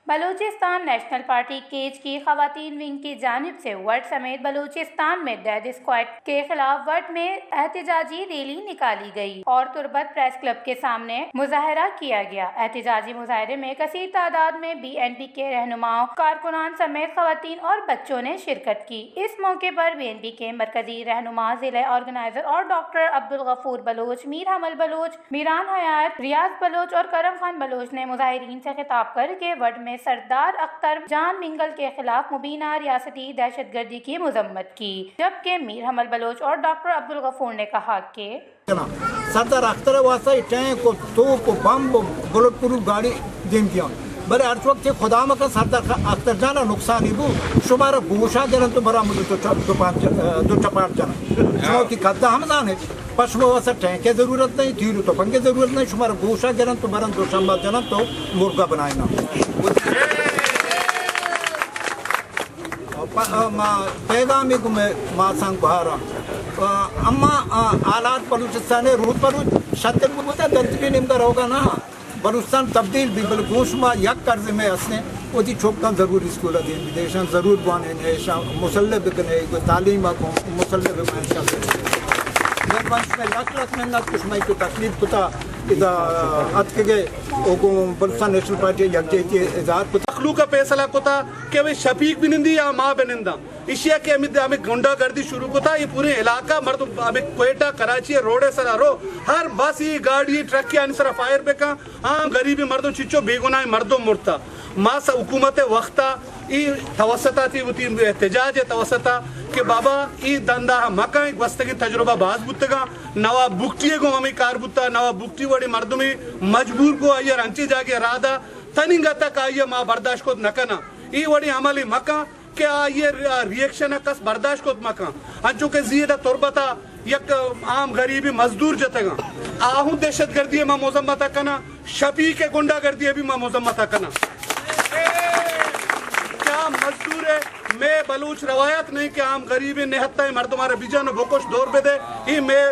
Balochistan national party cage کی خواتین wing کی جانب سے ورڈ سمیت بلوچستان میں ڈیڈ اسکواڈ کے خلاف ورڈ میں احتجاجی ریلی نکالی گئی اور تربت پریس کلب کے سامنے مظاہرہ کیا گیا۔ احتجاجی مظاہرے میں کثیر تعداد میں BNP کے رہنماؤں، کارکنان سمیت خواتین اور بچوں نے شرکت کی۔ اس موقع پر BNP کے مرکزی رہنما، ضلع آرگنائزر اور ڈاکٹر عبدالغفور بلوچ، میر حمل بلوچ، میران حیات، ریاض بلوچ اور کرم خان بلوچ نے مظاہرین سے خطاب کر کے ورڈ میں سردار اختر جان منگل کے خلاف مبینہ ریاستی دہشت گردی کی مذمت کی، جبکہ میر حمل بلوچ اور ڈاکٹر عبدالغفور نے کہا کہ سردار اختر واسطے ٹینک توپ بم بلٹ پروف گاڑی دیم کیا بلے ہر وقت خدا مکہ سردار اختر جانا نقصانی بو شمارا گوشا گرن تو برا مجھے دو چپاٹ جانا شما کی قدہ ہم جانے پشمو واسطے ٹینک کی ضرورت نہیں، تیرو تو پنگ کی ضرورت نہیں، شمارا گوشا گرن تو برن دو شمبا جانا تو مرغا بنائے نا پیغامی کو میں ماسنگ بہارا اما آلات بلوچستان رود بلوچ شتر بلوچا دردی نمدر ہوگا نا بلوچستان تبدیل بھی بلگوش ما یک قرض میں اسنے وہ دی چھوکن ضرور اسکولہ دین دیشان ضرور بانے نیشان مسلح بکنے تعلیم کو مسلح بکنے شاہ میں لکھ میں نہ کچھ میں کو تکلیف کتا اذا ات کے گئے بلوچستان نیشنل پارٹی یک جیتی اظہار کتا مخلوق کا فیصلہ کتا کہ وہ شفیق بنندی یا ماں بنندہ اشیاء کے ہمیں گنڈا گردی شروع کتا یہ پورے علاقہ مردم ہمیں کوئٹہ کراچی روڈے سرا رو ہر بس یہ گاڑی ٹرک کی آنی سرا فائر پہ کہاں عام غریبی مردم چچو بے گناہ مردم مرتا ماسا حکومت وقتا ای توسطہ تھی وہ تین احتجاج توسطہ کہ بابا ای دندہ مکہ ایک وستگی تجربہ باز بودتگا نواب بکٹیے کو ہمیں کار بودتا نواب بکٹی وڑی مردمی مجبور کو آئیے رنچی جاگے رادا تنینگا تک آئیے ماں برداشت کو نکنا ای وڑی عملی مکہ کہ آئیے ریئیکشن کس برداشت کو مکہ انچو کہ زیدہ تربتا یک عام غریبی مزدور جتگا آہوں دہشت گردی ماں مزمتا کنا شپی کے گنڈا گردی بھی ماں مزمتا کنا کیا مزدور ہے میں بلوچ روایت نہیں کہ عام غریبی نہتا ہے مردمارے بیجان بھوکوش دور بے دے یہ میں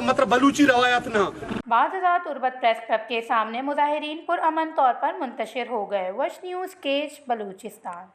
مطلب بلوچی روایت نہ بعض ازاد تربت پریس کلب کے سامنے مظاہرین پرامن طور پر منتشر ہو گئے۔ وش نیوز کیج بلوچستان۔